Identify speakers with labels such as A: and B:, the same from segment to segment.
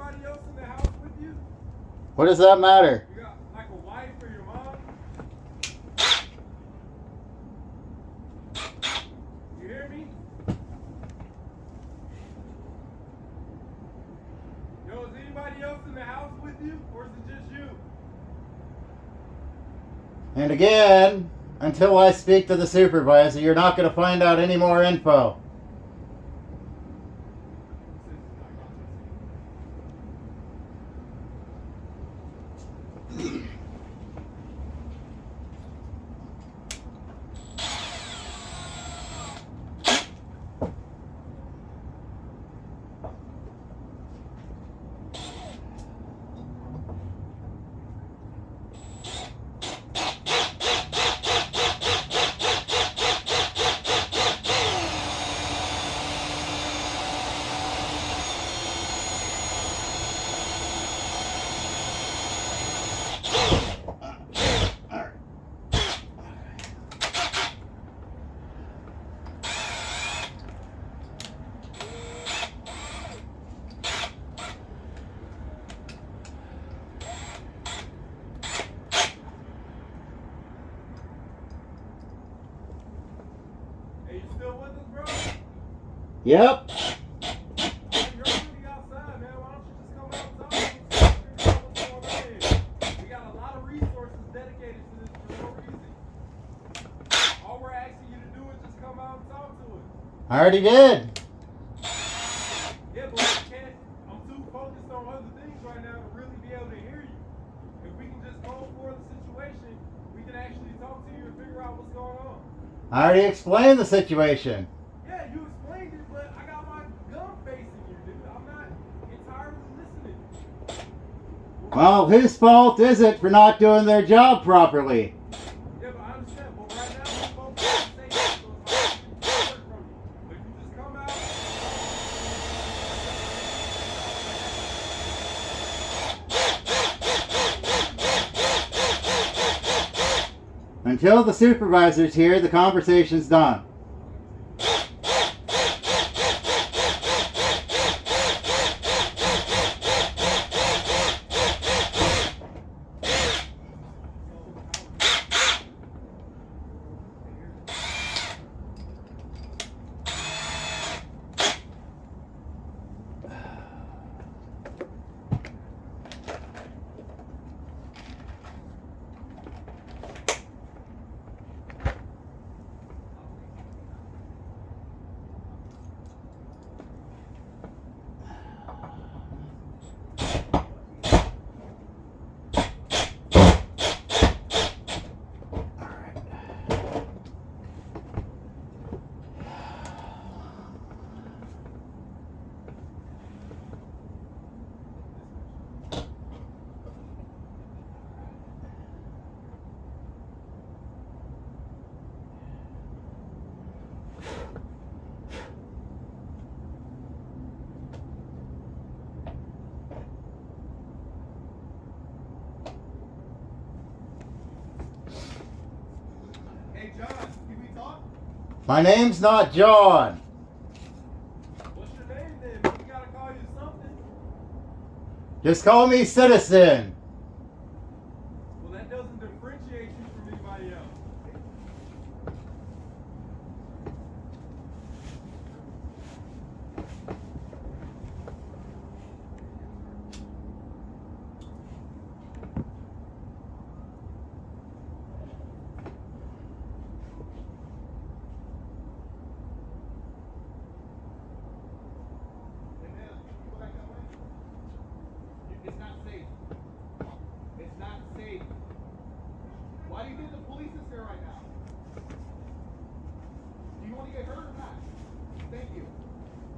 A: anybody else in the house with you?
B: What does that matter?
A: You got like a wife or your mom? You hear me? Yo, is anybody else in the house with you? Or is it just you?
B: And again, until I speak to the supervisor, you're not going to find out any more info.
A: Hey, you still with us, bro?
B: Yep.
A: Hey, you're already outside, man. Why don't you just come outside and figure out what's going on here? We got a lot of resources dedicated to this for no reason. All we're asking you to do is just come out and talk to us.
B: I already did.
A: Yeah, but we can't. I'm too focused on other things right now to really be able to hear you. If we can just go for the situation, we can actually talk to you and figure out what's going on.
B: I already explained the situation.
A: Yeah, you explained it, but I got my gun facing you, dude. I'm not entirely listening.
B: Well, whose fault is it for not doing their job properly?
A: Yeah, but I understand. But right now, we're focused on safety, so it's hard to get word from you. But if you just come out.
B: Until the supervisor's here, the conversation's done.
A: Hey, John, can we talk?
B: My name's not John.
A: What's your name then? We gotta call you something.
B: Just call me Citizen.
A: Well, that doesn't differentiate you from anybody else. It's not safe. It's not safe. Why do you think the police is here right now? Do you want to get hurt or not? Thank you.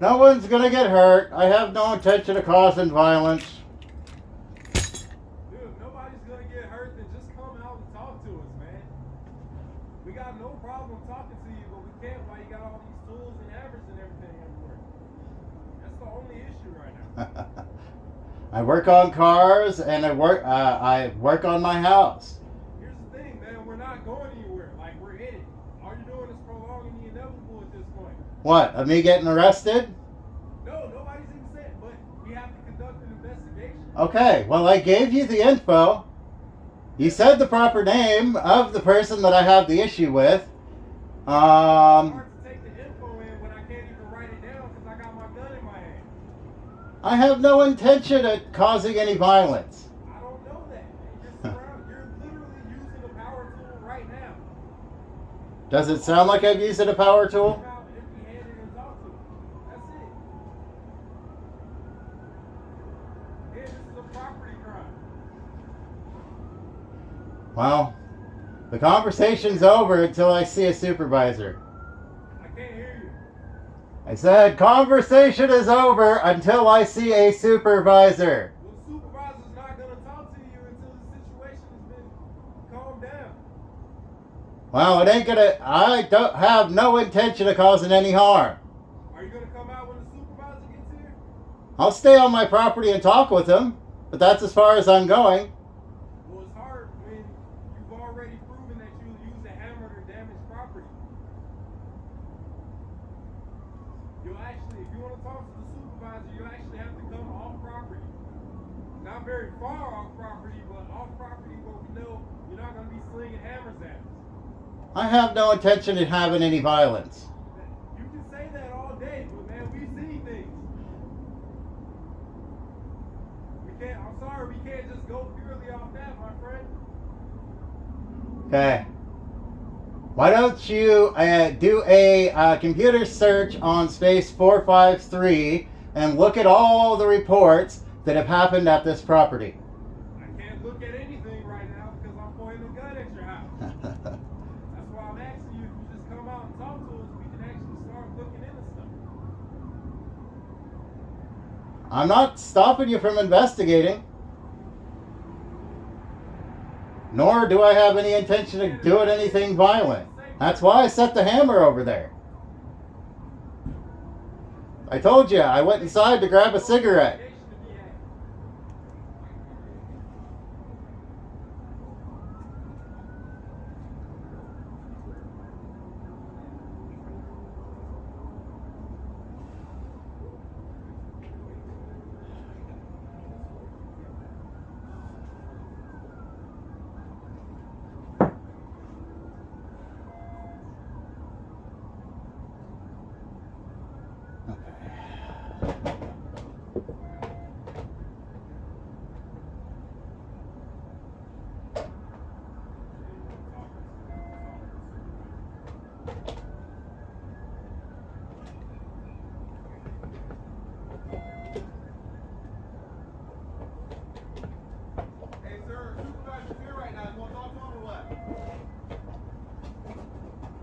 B: No one's gonna get hurt. I have no intention of causing violence.
A: Dude, if nobody's gonna get hurt, then just come out and talk to us, man. We got no problem talking to you, but we can't while you got all these tools and hammers and everything everywhere. That's the only issue right now.
B: I work on cars and I work on my house.
A: Here's the thing, man. We're not going anywhere. Like, we're in it. All you're doing is prolonging the inevitable at this point.
B: What, of me getting arrested?
A: No, nobody's even saying. But but we have to conduct an investigation.
B: Okay, well, I gave you the info. You said the proper name of the person that I have the issue with.
A: It's hard to take the info in when I can't even write it down because I got my gun in my hand.
B: I have no intention of causing any violence.
A: I don't know that. You're literally using a power tool right now.
B: Does it sound like I'm using a power tool?
A: Come out empty-handed and talk to them. That's it. Yeah, this is a property crime.
B: Well, the conversation's over until I see a supervisor.
A: I can't hear you.
B: I said, conversation is over until I see a supervisor.
A: Well, the supervisor's not going to talk to you until the situation has been calmed down.
B: Well, it ain't gonna, I don't have no intention of causing any harm.
A: Are you going to come out when the supervisor gets here?
B: I'll stay on my property and talk with him, but that's as far as I'm going.
A: Well, it's hard when you've already proven that you used a hammer to damage property. You'll actually, if you want to talk to the supervisor, you'll actually have to come off property. Not very far off property, but off property where we know you're not going to be slinging hammers at us.
B: I have no intention of having any violence.
A: You can say that all day, but man, we've seen things. I'm sorry, we can't just go purely off that, my friend.
B: Okay. Why don't you do a computer search on space 453 and look at all the reports that have happened at this property?
A: I can't look at anything right now because I'm pointing a gun at your house. That's why I'm asking you if you just come out and talk to us, we can actually start looking into stuff.
B: I'm not stopping you from investigating. Nor do I have any intention of doing anything violent. That's why I set the hammer over there. I told you, I went inside to grab a cigarette.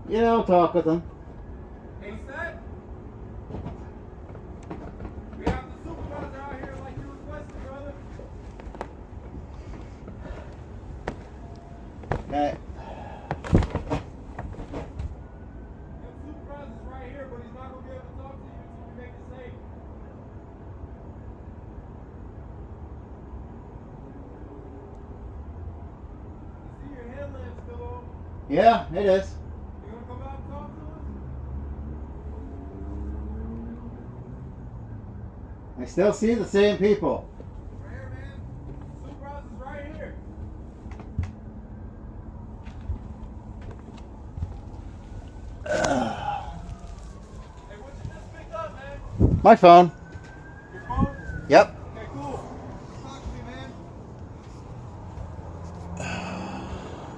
B: Yeah, I'll talk with them.
A: Hey, Seth? We have the supervisor out here like you requested, brother.
B: Okay.
A: The supervisor's right here, but he's not going to be able to talk to you until we make it safe. You see your headlamp still on?
B: Yeah, it is.
A: You going to come out and talk to us?
B: I still see the same people.
A: Right here, man. Supervisor's right here. Hey, what you just picked up, man?
B: My phone.
A: Your phone?
B: Yep.
A: Okay, cool. Talk to me, man.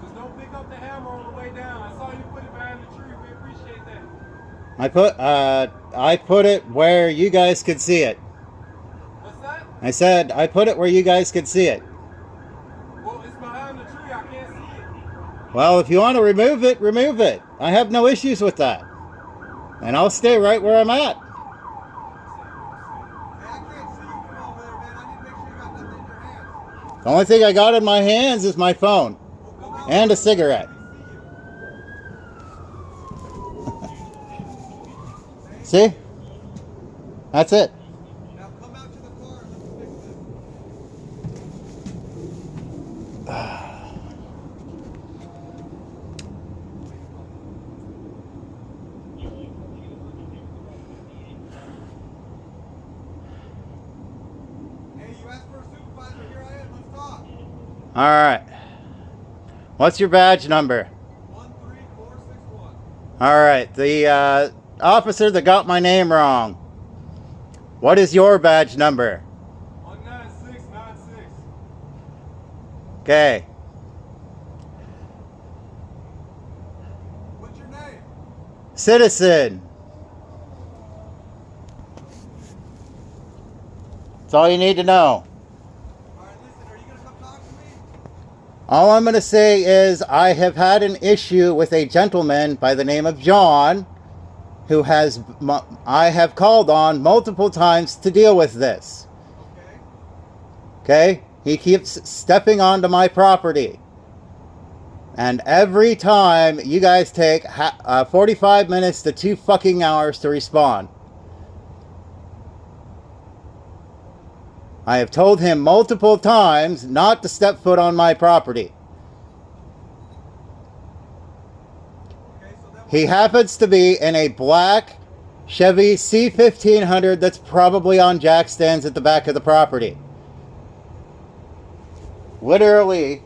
A: Just don't pick up the hammer on the way down. I saw you put it behind the tree. We appreciate that.
B: I put it where you guys could see it.
A: What's that?
B: I said I put it where you guys could see it.
A: Well, it's behind the tree. I can't see it.
B: Well, if you want to remove it, remove it. I have no issues with that. And I'll stay right where I'm at.
A: Hey, I can't see you from over there, man. I need to make sure you got nothing in your hands.
B: The only thing I got in my hands is my phone and a cigarette. See? That's it.
A: Now come out to the car and let's fix this.
C: you asked for a supervisor. Here I am. Let's talk.
B: All right. What's your badge number?
C: 13461.
B: All right. The officer that got my name wrong. What is your badge number?
A: 19696.
B: Okay.
C: What's your name?
B: Citizen. That's all you need to know.
C: All right, listen. Are you gonna come talk to me?
B: All I'm going to say is I have had an issue with a gentleman by the name of John who I have called on multiple times to deal with this.
C: Okay.
B: Okay? He keeps stepping onto my property. And every time you guys take 45 minutes to 2 fucking hours to respond. I have told him multiple times not to step foot on my property.
C: Okay. So then.
B: He happens to be in a black Chevy C1500 that's probably on jack stands at the back of the property. Literally,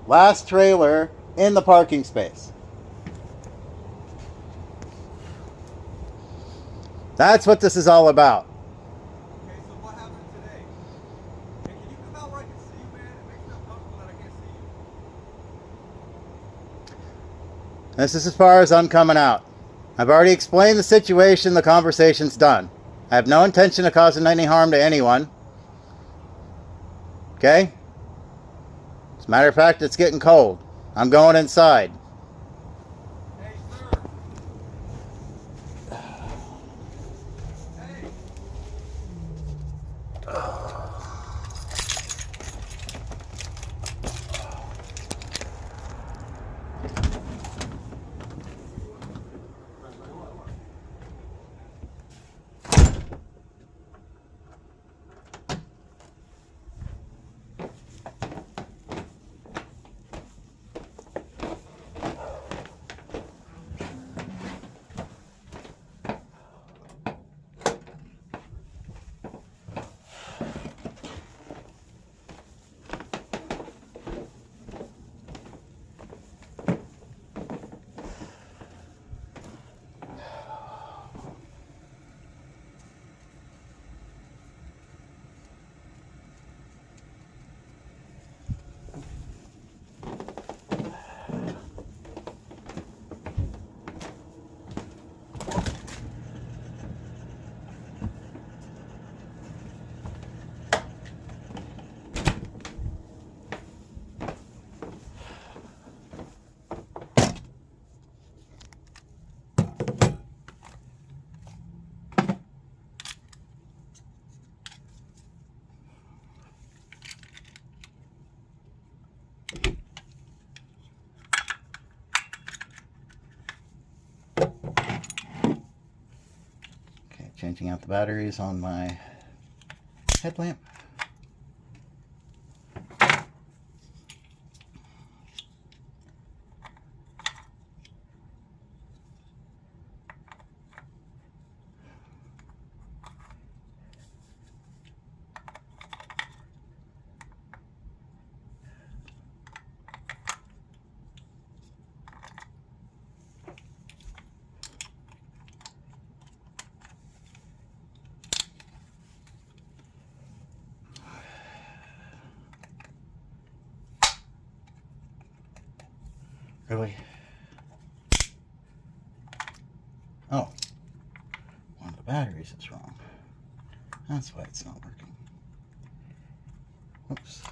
B: last trailer in the parking space. That's what this is all about.
C: Okay. So what happened today? Hey, can you come out where I can see you, man? It makes me uncomfortable that I can't see you.
B: This is as far as I'm coming out. I've already explained the situation. The conversation's done. I have no intention of causing any harm to anyone. Okay? As a matter of fact, it's getting cold. I'm going inside.
C: Hey, sir. Hey.
B: Okay, changing out the batteries on my headlamp. Really? Oh. One of the batteries is wrong. That's why it's not working. Oops.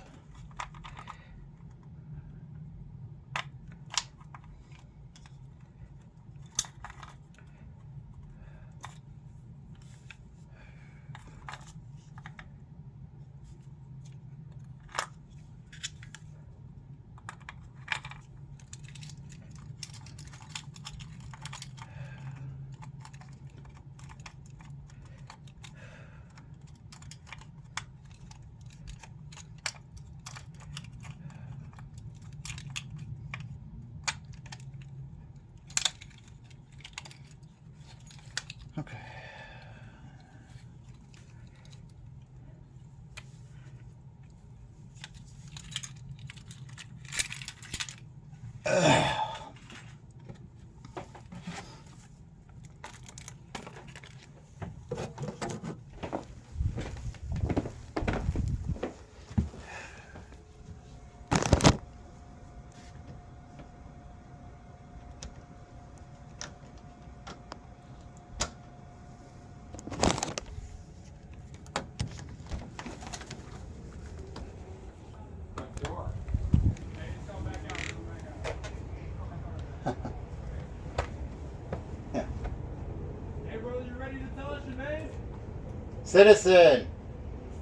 B: Citizen.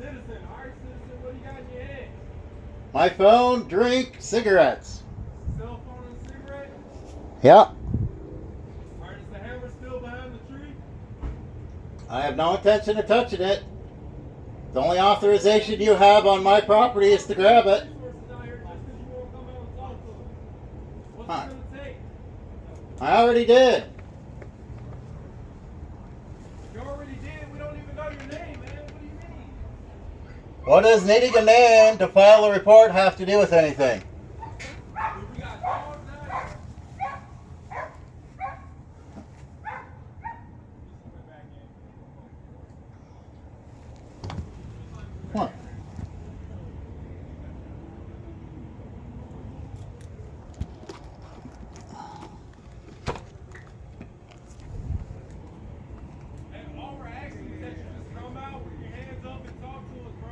A: Citizen. Alright, citizen, what do you got in your hand?
B: My phone, drink, cigarettes.
A: Cell phone and cigarette?
B: Yeah.
A: Alright, is the hammer still behind the tree?
B: I have no intention of touching it. The only authorization you have on my property is to grab it.
A: Resources out here just 'cause you won't come out and talk to them. What's
B: Huh.
A: it gonna take?
B: I already did.
A: You already did. We don't even know your name, man. What do you mean?
B: What does needing a name to file a report have to do with anything?
A: Dude, we got dogs out here.
B: What?
A: And all we're asking is that you just come out with your hands up and talk to us, bro.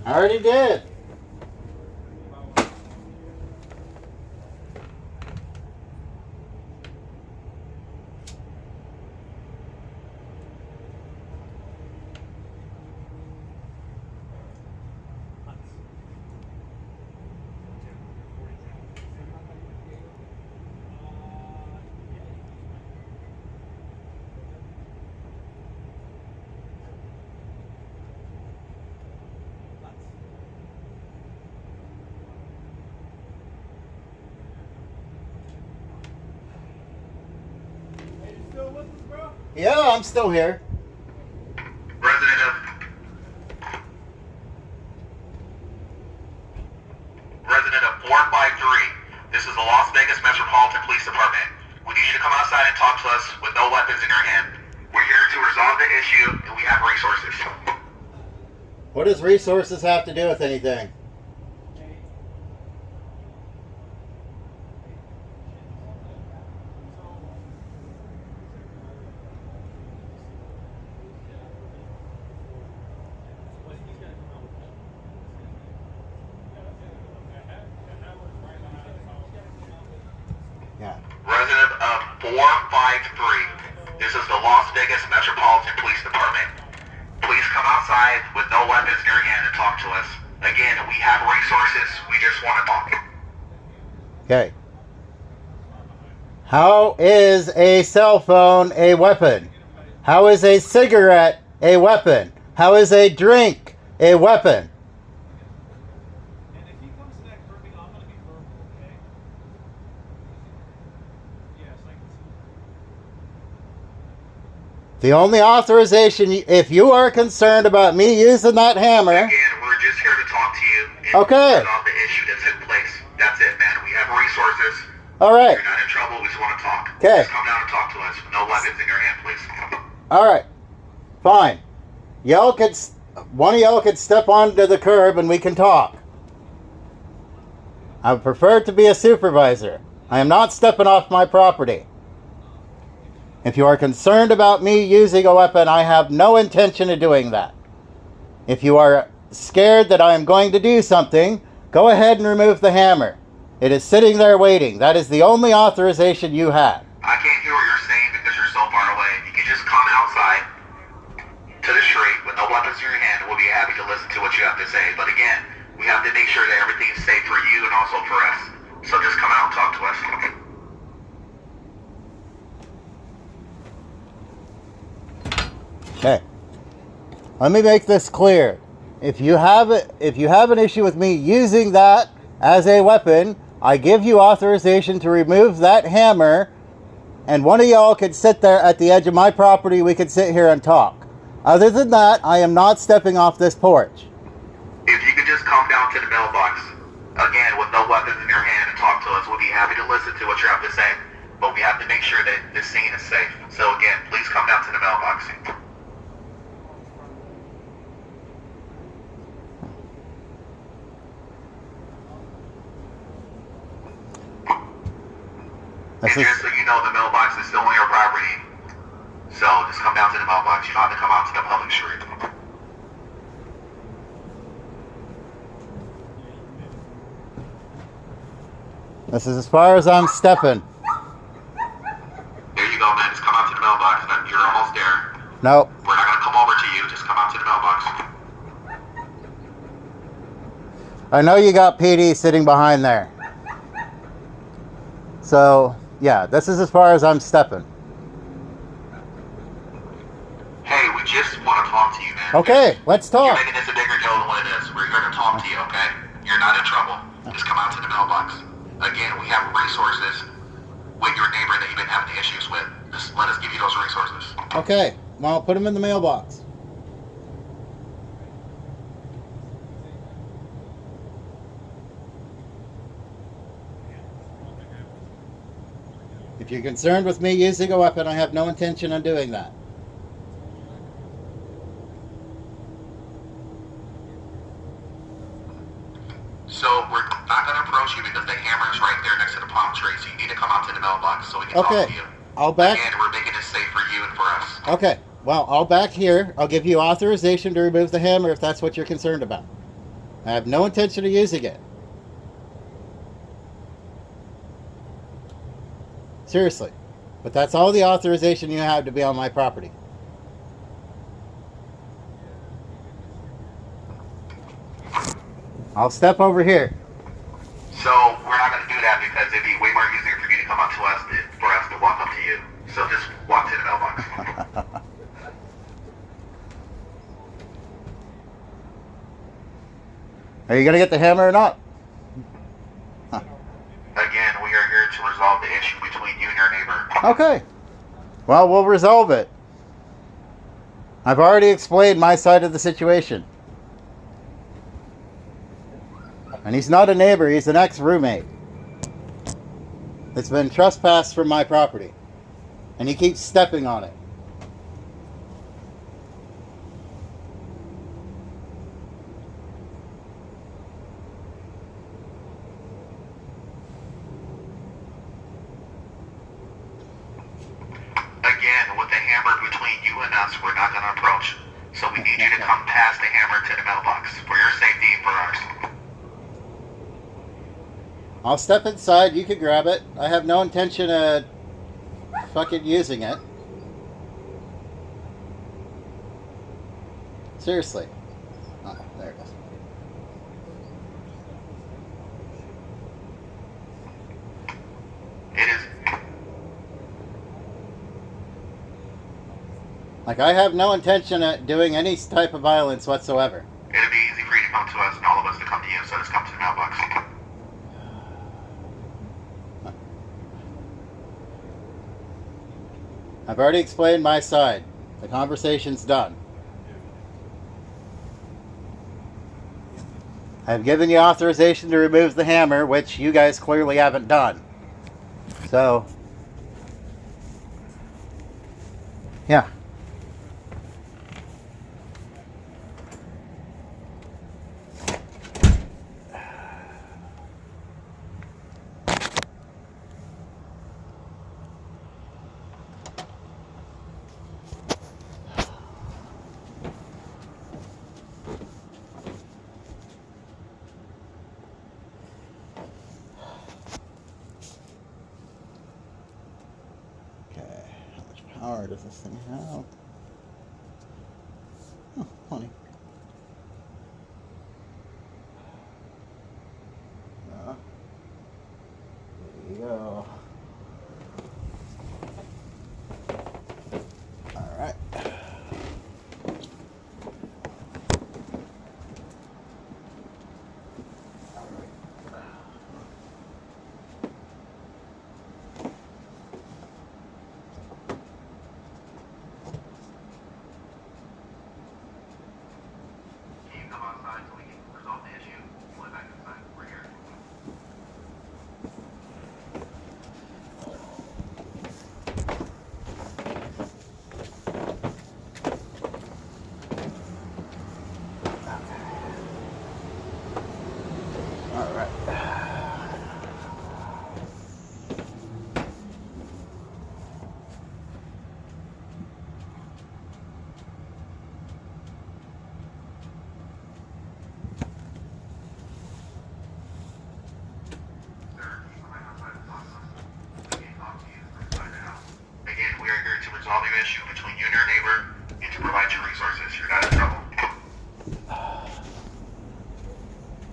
B: I already did.
A: Hey, you still with us, bro?
B: Yeah, I'm still here.
D: Resident of Resident of 453. This is the Las Vegas Metropolitan Police Department. We need you to come outside and talk to us with no weapons in your hand. We're here to resolve the issue, and we have resources.
B: What does resources have to do with anything? Yeah.
D: Resident of 453. This is the Las Vegas Metropolitan Police Department. Please come outside with no weapons in your hand and talk to us. Again, we have resources. We just want to talk.
B: Okay. How is a cell phone a weapon? How is a cigarette a weapon? How is a drink a weapon?
C: And if he comes to that curbing, I'm gonna be verbal, okay? Yes, I can see.
B: The only authorization, if you are concerned about me using that hammer,
D: Again, we're just here to talk to you and
B: Okay.
D: resolve the issue that took place. That's it, man. We have resources.
B: all right,
D: You're not in trouble. We just want to talk.
B: Okay.
D: Just come down and talk to us. No weapons in your hand, please.
B: all right, fine. One of y'all could step onto the curb and we can talk. I would prefer to be a supervisor. I am not stepping off my property. If you are concerned about me using a weapon, I have no intention of doing that. If you are scared that I am going to do something, go ahead and remove the hammer. It is sitting there waiting. That is the only authorization you have.
D: I can't hear what you're saying because you're so far away. You can just come outside to the street with no weapons in your hand, and we'll be happy to listen to what you have to say. But again, we have to make sure that everything's safe for you and also for us. So just come out and talk to us.
B: Okay. Let me make this clear. If you have an issue with me using that as a weapon, I give you authorization to remove that hammer, and one of y'all could sit there at the edge of my property. We could sit here and talk. Other than that, I am not stepping off this porch.
D: If you could just come down to the mailbox, again, with no weapons in your hand and talk to us, we'll be happy to listen to what you have to say. But we have to make sure that this scene is safe. So again, please come down to the mailbox.
B: This
D: And
B: is,
D: just so you know, the mailbox is still on your property. So just come down to the mailbox. You don't have to come out to the public street.
B: this is as far as I'm stepping.
D: There you go, man. Just come out to the mailbox. You're
B: No.
D: We're not gonna come over to you. Just come out to the mailbox.
B: I know you got PD sitting behind there. So, yeah, this is as far as I'm stepping.
D: Hey, we just want to talk to you, man.
B: Okay, let's
D: You're
B: talk.
D: making this a bigger deal than what it is. We're here to talk to you, okay? You're not in trouble. Just come out to the mailbox. Again, we have resources with your neighbor that you've been having issues with. Just let us give you those resources.
B: Okay, well, put them in the mailbox. If you're concerned with me using a weapon, I have no intention on doing that.
D: So we're not going to approach you because the hammer is right there next to the palm tree. So you need to come out to the mailbox so we can talk to you.
B: I'll back.
D: Again, we're making it safe for you and for us.
B: Okay, well, I'll back here. I'll give you authorization to remove the hammer if that's what you're concerned about. I have no intention of using it. Seriously. But that's all the authorization you have to be on my property. I'll step over here.
D: So we're not going to do that because it'd be way more easier for you to come up to us than for us to walk up to you. So just walk to the mailbox.
B: Are you going to get the hammer or not?
D: Again, we are here to resolve the issue between you and your neighbor.
B: Okay. Well, we'll resolve it. I've already explained my side of the situation. And he's not a neighbor, he's an ex-roommate. It's been trespassed from my property. And he keeps stepping on it.
D: Again, with the hammer between you and us, we're not going to approach. So we need you to come past the hammer to the mailbox for your safety and for ours.
B: I'll step inside, you can grab it. I have no intention of fucking using it. Seriously. Oh, there it is.
D: It is.
B: Like, I have no intention of doing any type of violence whatsoever.
D: It'd be easy for you to come to us and all of us to come to you, so just come to the mailbox.
B: I've already explained my side. The conversation's done. I've given you authorization to remove the hammer, which you guys clearly haven't done. So, yeah. How much power does this thing have? Oh, plenty. There you go. All right.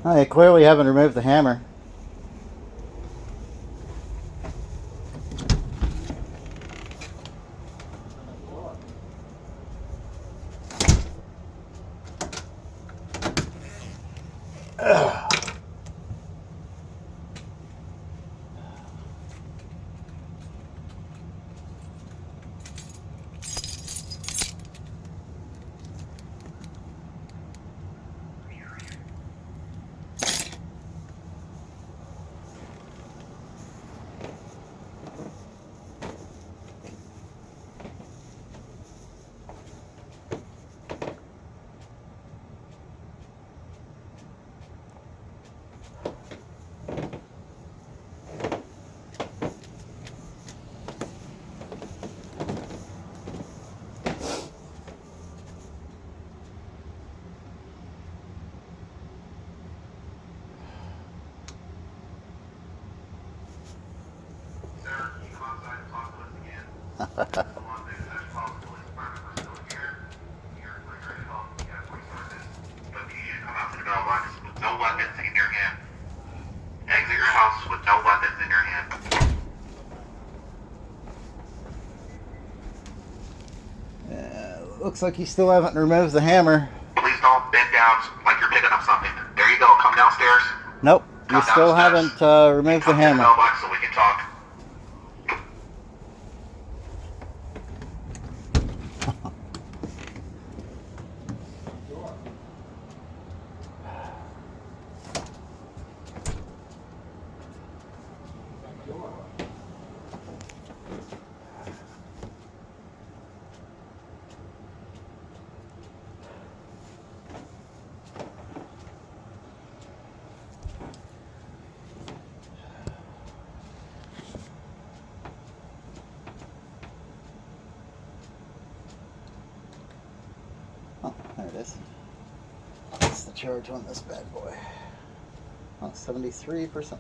B: Oh, they clearly haven't removed the hammer.
D: Sir, can you come outside and talk to us again? Come on, Big Fish Falls Police Department, we're still here. You're ready to help. We got resources. But you need to come out to the mailbox with no weapons in your hand. Exit your house with no weapons in your hand.
B: Looks like you still haven't removed the hammer.
D: Please don't bend down like you're picking up something. There you go. Come downstairs.
B: Nope, you
D: Come
B: still
D: downstairs.
B: haven't removed the
D: Come to the
B: hammer.
D: mailbox so we can talk.
B: Oh, there it is. What's the charge on this bad boy? Oh, 73%.